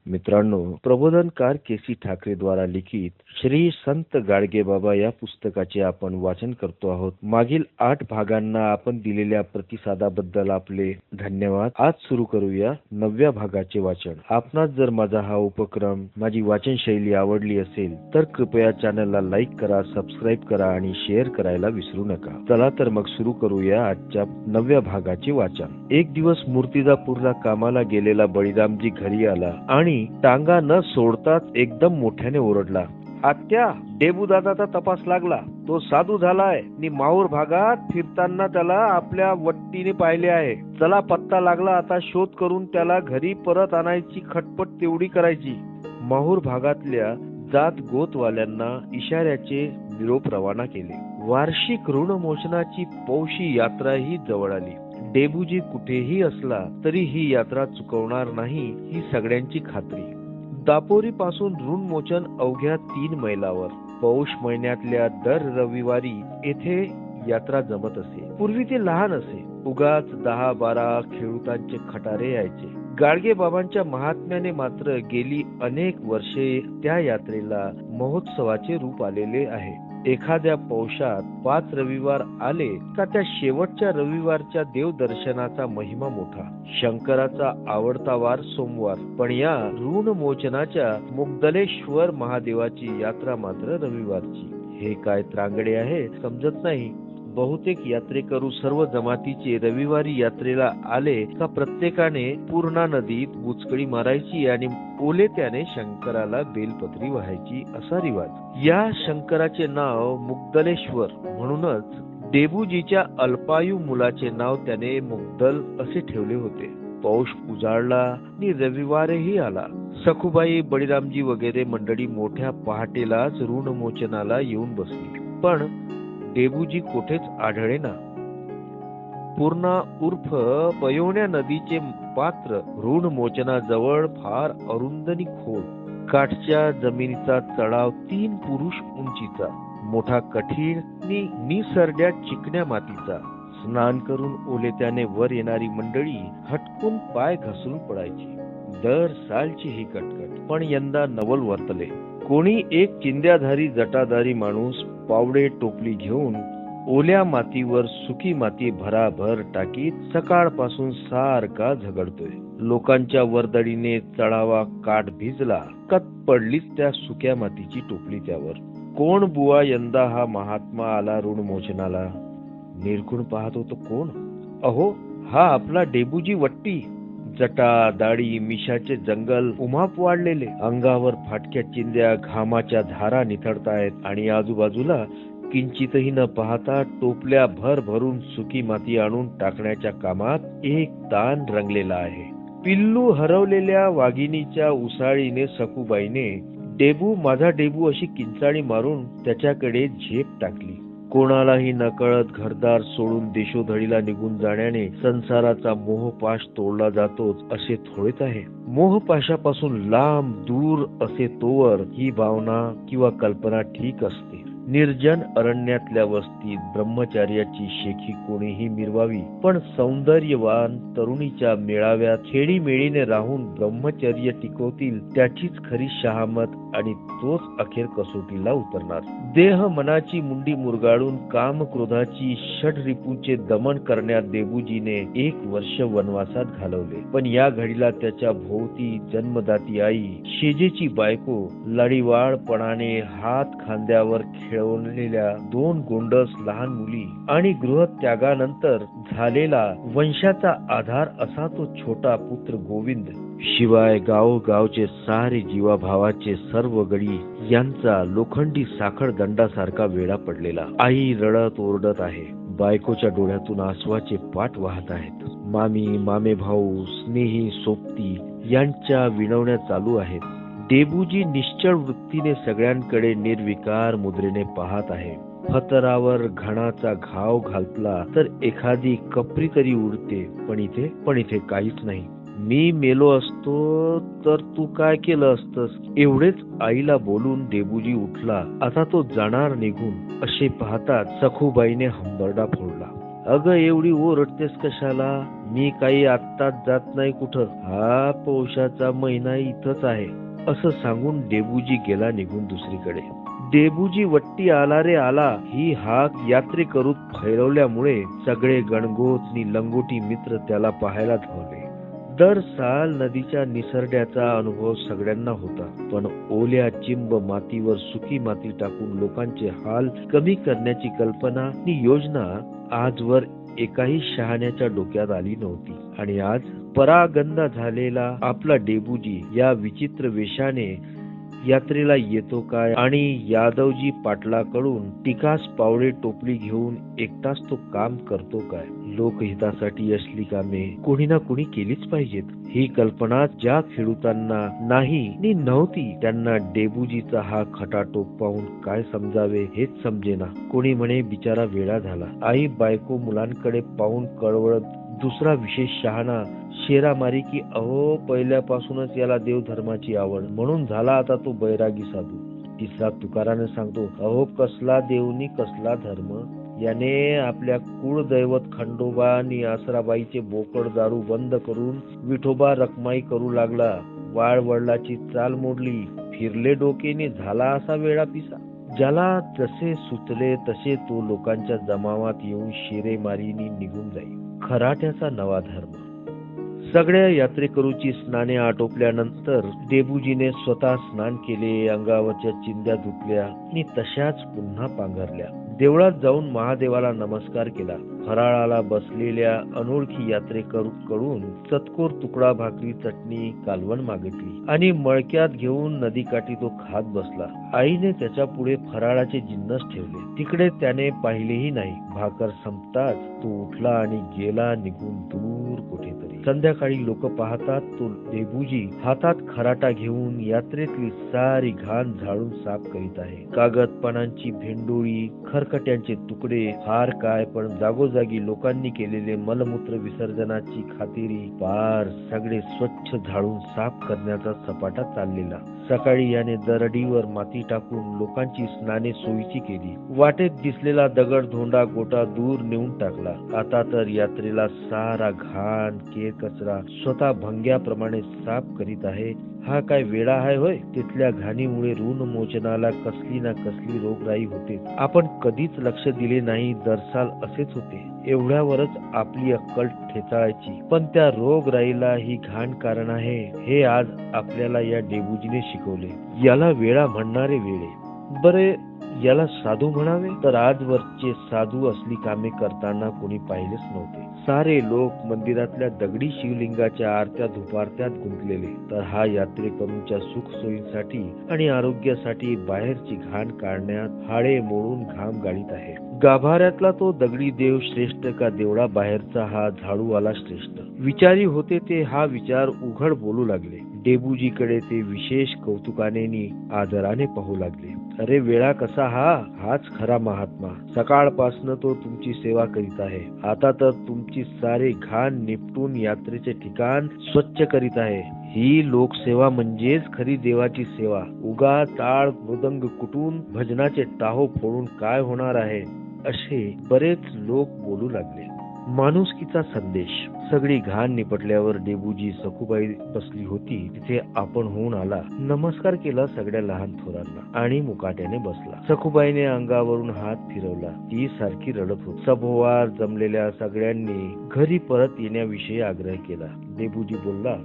मित्रांनो, प्रबोधनकार के.सी. ठाकरे द्वारा लिखित श्री संत गाडगे बाबा या पुस्तकाचे आपण वाचन करतो आहोत. मागील 8 भागांना आपण दिलेल्या प्रतिसादाबद्दल आपले धन्यवाद. आज सुरू करूया 9व्या भागाचे वाचन. आपणास जर माझा हा उपक्रम, माझी वाचन शैली आवडली असेल तर कृपया चॅनलला लाईक करा, सबस्क्राईब करा आणि शेअर करायला विसरू नका. चला तर मग सुरू करूया आजच्या 9व्या भागाचे वाचन. एक दिवस मूर्तिजापूरला कामाला गेलेला बळीरामजी घरी आला आणि टांगा न सोडताच एकदम मोठ्याने ओरडला, आत्या, डेबू दादाचा तपास लागला. तो साधू झालाय आणि माहूर भागात फिरताना त्याला आपल्या वट्टीने पाहिले आहे. चला, पत्ता लागला, आता शोध करून त्याला घरी परत आणायची खटपट तेवढी करायची. माहूर भागातल्या जात गोतवाल्यांना इशाऱ्याचे निरोप रवाना केले. वार्षिक ऋणमोचनाची पौशी यात्राही जवळ आली. डेबूजी कुठेही असला तरी ही यात्रा चुकवणार नाही ही सगळ्यांची खात्री. दापोरी पासून ऋणमोचन अवघ्या 3 मैलावर. पौष महिन्यातल्या दर रविवारी येथे यात्रा जमत असे. पूर्वी ते लहान असे. उगाच 10-12 खेळूतांचे खटारे यायचे. गाडगे बाबांच्या महात्म्याने मात्र गेली अनेक वर्षे त्या यात्रेला महोत्सवाचे रूप आलेले आहे. एखाद्या पौषात 5 रविवार आले का त्या शेवटच्या रविवारच्या देवदर्शनाचा महिमा मोठा. शंकराचा आवडता वार सोमवार, पण या ऋणमोचनाच्या मुग्दलेश्वर महादेवाची यात्रा मात्र रविवारची. हे काय त्रांगडे आहे समजत नाही. बहुतेक यात्रेकरू सर्व जमातीचे रविवारी यात्रेला आले का प्रत्येकाने पूर्णा नदीत बुचकळी मारायची आणि ओलेत्याने शंकराला बेलपत्री वाहायची असा रिवाज. या शंकराचे नाव मुग्दलेश्वर म्हणूनच डेबूजीच्या अल्पायू मुलाचे नाव त्याने मुग्दल असे ठेवले होते. पौष उजाडला आणि रविवारही आला. सखुबाई, बळीरामजी वगैरे मंडळी मोठ्या पहाटेलाच ऋणमोचनाला येऊन बसली. पण डेबूजी कुठेच आढळेना. पूर्णा उर्फ पयोण्या नदीचे पात्र ऋणमोचनाजवळ फार अरुंदनी खोल. काठच्या जमिनीचा चढाव 3 पुरुष उंचीचा. मोठा कठीण निसरड्या चिकण्या मातीचा. स्नान करून ओलेत्याने वर येणारी मंडळी हटकून पाय घसरून पडायची. दर सालची ही कटकट, पण यंदा नवल वर्तले. कोणी एक चिंध्याधारी जटाधारी माणूस पावडे टोपली घेऊन ओल्या मातीवर सुकी माती भराभर टाकीत सकाळपासून सारखा झगडतोय. लोकांच्या वर्दळीने चढावा काठ भिजला, कत पडलीच त्या सुक्या मातीची टोपली त्यावर. कोण बुवा यंदा हा महात्मा आला ऋणमोचनाला? निरखून पाहत होतो कोण? अहो, हा आपला डेबूजी वट्टी. जटा, दाढी, मिशाचे जंगल उमाप वाढलेले. अंगावर फाटक्या चिंध्या, घामाच्या धारा निथळतायत आणि आजूबाजूला किंचितही न पाहता टोपल्या भर भरून सुकी माती आणून टाकण्याच्या कामात एक ताण रंगलेला आहे. पिल्लू हरवलेल्या वाघिणीच्या उसाळीने सखूबाईने डेबू, माझा डेबू अशी किंचाळी मारून त्याच्याकडे झेप टाकली. कोणालाही नकळत घरदार सोडून देशोधडीला निघून जाण्याने संसाराचा मोहपाश तोडला जातोच असे थोडेच आहे. मोहपाशापासून लांब दूर असे तोवर ही भावना किंवा कल्पना ठीक असते. निर्जन अरण्यातल्या वस्तीत ब्रह्मचार्याची शेखी कोणीही मिरवावी, पण सौंदर्यवान तरुणीच्या मेळाव्यात खेडीमेळीने राहून ब्रह्मचर्य टिकवतील त्याचीच खरी शहामत आणि तोच अखेर कसोटीला उतरणार. देह मनाची मुंडी मुरगाळून काम क्रोधाची षड्रिपूंचे दमन करण्यात डेबूजीने 1 वर्ष वनवासात घालवले. पण या घडीला त्याच्या भोवती जन्मदाती आई, शेजेची बायको, लाडीवाळपणाने हात खांद्यावर खेळवलेल्या 2 गोंडस लहान मुली आणि गृहत्यागानंतर झालेला वंशाचा आधार असा तो छोटा पुत्र गोविंद, शिवाय गावोगावचे सारे जीवाभावाचे सर्व गडी यांचा लोखंडी साखळ दंडासारखा वेढा पडलेला. आई रडत ओरडत आहे. बायकोच्या डोळ्यातून आसवाचे पाट वाहत आहेत. मामी, मामे भाऊ, स्नेही, सोबती यांच्या विनवण्या चालू आहेत. डेबूजी निश्चळ वृत्तीने सगळ्यांकडे निर्विकार मुद्रेने पाहत आहे. फतरावर घणाचा घाव घालतला तर एखादी कपरी तरी उडते, पण इथे काहीच नाही. मी मेलो असतो तर तू काय केलं असतस? एवढेच आईला बोलून डेबूजी उठला. आता तो जाणार निघून असे पाहताच सखूबाईने हंबरडा फोडला. अगं, एवढी ओरडतेस कशाला? मी काही आत्ताच जात नाही कुठं, हा पौषाचा महिना इथंच आहे असं सांगून डेबूजी गेला निघून दुसरीकडे. डेबूजी वट्टी आला रे आला ही हाक यात्रेकरूत फैलवल्यामुळे सगळे गणगोत नि लंगोटी मित्र त्याला पाहायला धावले. दर साल नदीच्या निसर्ड्याचा अनुभव सगळ्यांना होता, पण ओल्या चिंब मातीवर सुकी माती टाकून लोकांचे हाल कमी करण्याची कल्पना ही योजना आजवर एकाही शहाण्याच्या डोक्यात आली नव्हती. आणि आज परागंदा झालेला आपला डेबूजी या विचित्र वेशाने यात्रेला येतो काय आणि यादवजी पाटलाकडून टिकास पावडे टोपली घेऊन एकटाच तो काम करतो काय. लोकहितासाठी असली कामे कोणी ना कोणी केलीच पाहिजेत ही कल्पना ज्या खेडूतांना नाही नी नव्हती त्यांना डेबूजीचा हा खटाटोप पाहून काय समजावे हेच समजेना. कोणी म्हणे बिचारा वेडा झाला. आई बायको मुलांकडे पाहून कळवळत दुसरा विशेष शहाणा शेरामारी की अहो पहिल्यापासूनच याला देवधर्माची आवड म्हणून झाला आता तो बैरागी साधू. तिसरा तुकाराने सांगतो अहो कसला देवनी कसला धर्म. याने आपल्या कुळदैवत खंडोबा आणि आसराबाईचे बोकड दारू बंद करून विठोबा रखमाई करू लागला. वाळ वडिलाची चाल मोडली. फिरले डोकेने झाला असा वेळा पिसा. ज्याला जसे सुचले तसे तो लोकांच्या जमावात येऊन शेरेमारीनी निघून जाईल. खराट्याचा नवा धर्म. सगळ्या यात्रेकरूची स्नाने आटोपल्यानंतर डेबूजीने स्वतः स्नान केले. अंगावरच्या चिंध्या धुतल्या आणि तशाच पुन्हा पांघरल्या. देवळात जाऊन महादेवाला नमस्कार केला. फराळाला बसलेल्या अनोळखी यात्रेकरूकडून चतकोर तुकडा भाकरी चटणी कालवण मागितली आणि मळक्यात घेऊन नदीकाठी तो खात बसला. आईने त्याच्या पुढे फराळाचे जिन्नस ठेवले. तिकडे त्याने पाहिलेही नाही. भाकर संपताच तो उठला आणि गेला निघून दूर कुठेतरी. संध्याकाळी लोक पाहतात तो डेबूजी हातात खराटा घेऊन यात्रेतली सारी घाण झाडून साफ करीत आहे. कागद पानांची भेंडोळी, खरकट्यांचे तुकडे, हार काय पण जागोजागी लोकांनी केलेले मलमूत्र विसर्जनाची खातेरी पार सगळे स्वच्छ झाडून साफ करण्याचा सपाटा चाललेला. सकाळी याने दरडीवर माती टाकून लोकांची स्नाने सोयीची केली. वाटेत दिसलेला दगड धोंडा गोटा दूर नेऊन टाकला. आता तर यात्रेला सारा घाण केर कचरा स्वतः भंग्याप्रमाणे साफ करीत आहे. हा काय वेडा आहे होय. तिथल्या घाणीमुळे ऋण मोचनाला कसली ना कसली रोगराई होते. आपण कधीच लक्ष दिले नाही. दरसाल असेच होते. एवढ्यावरच आपली अक्कल ठेचाळायची. पण त्या रोगराईला ही घाण कारण आहे हे आज आपल्याला या डेबूजीने शिकवले. याला वेडा म्हणणारे वेडे. बरे याला साधू म्हणावे तर आजवरचे साधू असली कामे करताना कोणी पाहिलेच नव्हते. सारे लोक मंदिरातल्या दगडी शिवलिंगाच्या आरत्या धुपारत्यात गुंतलेले, तर हा यात्रेकरूंच्या सुख सोयीसाठी आणि आरोग्यासाठी बाहेरची घाण काढण्यात हाडे मोडून घाम गाळीत आहे. गाभाऱ्यातला तो दगडी देव श्रेष्ठ का देवळा बाहेरचा हा झाडूवाला श्रेष्ठ. विचारी होते ते हा विचार उघड बोलू लागले. डेबूजीकडे ते विशेष कौतुकाने नी आदराने पाहू लागले. अरे वेळा कसा हाच खरा महात्मा. सकाळपासनं तो तुमची सेवा करीत आहे. आता तर तुमची सारे घाण निपटून यात्रेचे ठिकाण स्वच्छ करीत आहे. ही लोकसेवा म्हणजेच खरी देवाची सेवा. उगा टाळ मृदंग कुटून भजनाचे टाहो फोडून काय होणार आहे असे बरेच लोक बोलू लागले. माणुसकीचा संदेश. सगळी घाण निपटल्यावर डेबूजी सखूबाई बसली होती तिथे आपण होऊन आला. नमस्कार केला सगळ्या लहान थोरांना आणि मुकाट्याने बसला. सखूबाईने अंगावरून हात फिरवला. ती सारखी रडत होती. सभोवार जमलेल्या सगळ्यांनी घरी परत येण्याविषयी आग्रह केला. डेबूजी बोलला,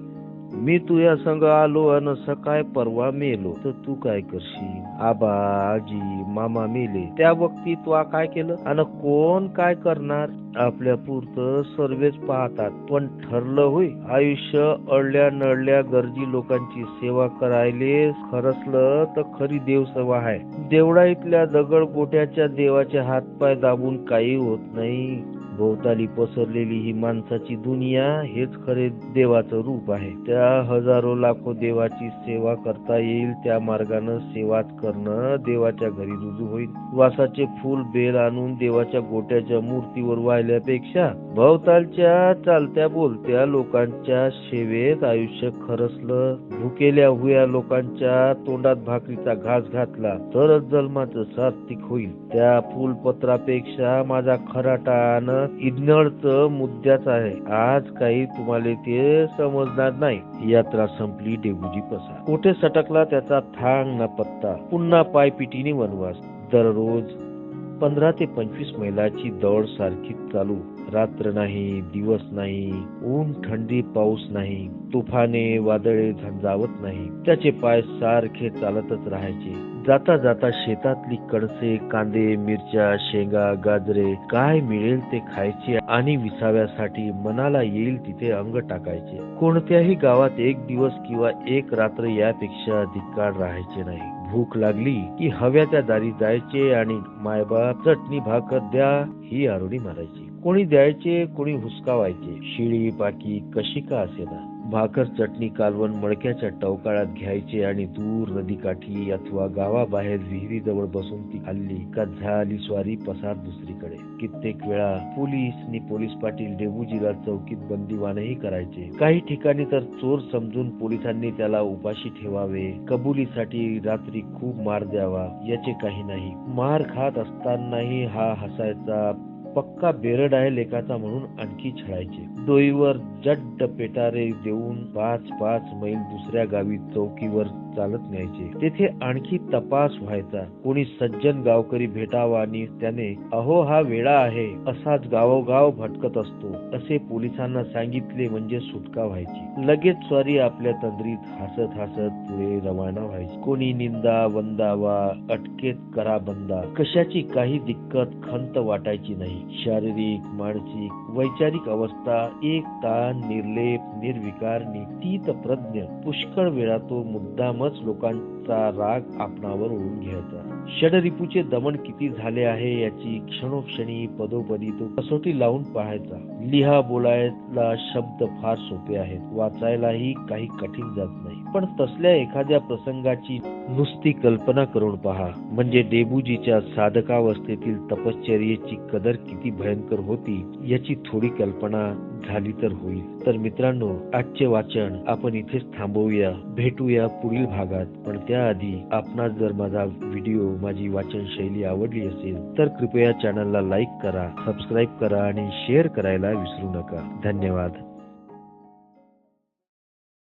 मी तुझ्या संग आलो अन सकाळ परवा मेलो तर तू काय करशील. आबा आजी मामा मेले त्या वक्ती तू काय केलं आणि कोण काय करणार. आपल्या पुरतं सर्वेच पाहतात पण ठरलं होय आयुष्य अडल्या नडल्या गरजी लोकांची सेवा करायले खरसलं तर खरी देवसेवा आहे. देवळाईतल्या दगड गोट्याच्या देवाचे हातपाय दाबून काही होत नाही. भोवताली पसरलेली ही माणसाची दुनिया हेच खरे देवाचं रूप आहे. त्या हजारो लाखो देवाची सेवा करता येईल त्या मार्गानं सेवा करणं देवाच्या घरी रुजू होईल. वासाचे फूल बेल आणून देवाच्या गोट्याच्या मूर्तीवर वाहिल्यापेक्षा भोवतालच्या चालत्या बोलत्या लोकांच्या सेवेत आयुष्य खरसलं, भुकेल्या हुया लोकांच्या तोंडात भाकरीचा घास घातला तरच जन्माचं सार्थिक होईल. त्या फुलपत्रापेक्षा माझा खराटा इग्नर्ड मुद्द्याच आहे. आज काही तुम्हाला ते समजणार नाही. यात्रा संपली. डेबूजी पसार. कोठे सटकला त्याचा थांग ना पत्ता. पुन्हा पायपिटीने वनवास. दररोज 15 ते 25 मैलाची दौड सारखी चालू. रात्र नाही, दिवस नाही, ऊन थंडी पाऊस नाही, तुफाने वादळे झंझावत नाही. त्याचे पाय सारखे चालतच राहायचे. जाता जाता शेतातली कणसे, कांदे, मिरच्या, शेंगा, गाजरे काय मिळेल ते खायचे आणि विसाव्यासाठी मनाला येईल तिथे अंग टाकायचे. कोणत्याही गावात एक दिवस किंवा एक रात्र यापेक्षा अधिक काळ राहायचे नाही. भूक लागली की हव्या त्या दारी जायचे आणि मायबाप चटणी भाकर द्या ही आरोळी मारायची. कोणी द्यायचे, कोणी हुसकावायचे. शिळी पाकी कशी का असेना भाकर चटणी कालवण मडक्याच्या टवकाळात घ्यायचे आणि दूर नदीकाठी अथवा गावाबाहेर विहिरीजवळ बसून ती खाल्ली का झाली स्वारी पसार दुसरीकडे. कित्येक वेळा पोलीस पाटील डेबूजीला चौकीत बंदीवानही करायचे. काही ठिकाणी तर चोर समजून पोलिसांनी त्याला उपाशी ठेवावे. कबुलीसाठी रात्री खूप मार द्यावा. याचे काही नाही. मार खात असतानाही हा हसायचा. पक्का बेरड आहे लेकाचा म्हणून आणखी छळायचे. डोईवर जड्ड पेटारे देऊन 5-5 मैल दुसऱ्या गावी चौकीवर चालत न्यायचे. तेथे आणखी तपास व्हायचा. कोणी सज्जन गावकरी भेटावा आणि त्याने अहो हा वेडा आहे, असाच गावोगाव भटकत असतो असे पोलिसांना सांगितले म्हणजे सुटका व्हायची. लगेच स्वारी आपल्या तंद्रीत हसत हसत पुढे रवाना व्हायची. कोणी निंदा वंदावा, अटकेत करा बंदा. कशाची काही दिक्कत खंत वाटायची नाही. शारीरिक, मानसिक, वैचारिक अवस्था एक ताण, निर्लेप, निर्विकार, नितीत प्रज्ञ. पुष्कळ वेळा तो मुद्दामच लोकांचा राग आपणावर ओढून घ्यायचा. षडरिपूचे दमन किती झाले आहे याची क्षणोक्षणी पदोपदी तो कसोटी लावून पाहायचा. लिहा बोलायला शब्द फार सोपे आहेत. वाचायलाही काही कठीण जात नाही. पण तसल्या एखाद्या प्रसंगाची नुसती कल्पना करून पहा म्हणजे डेबूजीच्या साधकावस्थेतील तपश्चर्येची कदर किती भयंकर होती याची थोडी कल्पना झाली तर होईल. तर मित्रांनो, आजचे वाचन आपण इथेच थांबवूया. भेटूया पुढील भागात. पण त्याआधी आपणास जर माझा व्हिडिओ, माझी वाचन शैली आवडली असेल तर कृपया चॅनलला लाईक करा, सबस्क्राईब करा आणि शेअर करायला विसरू नका. धन्यवाद.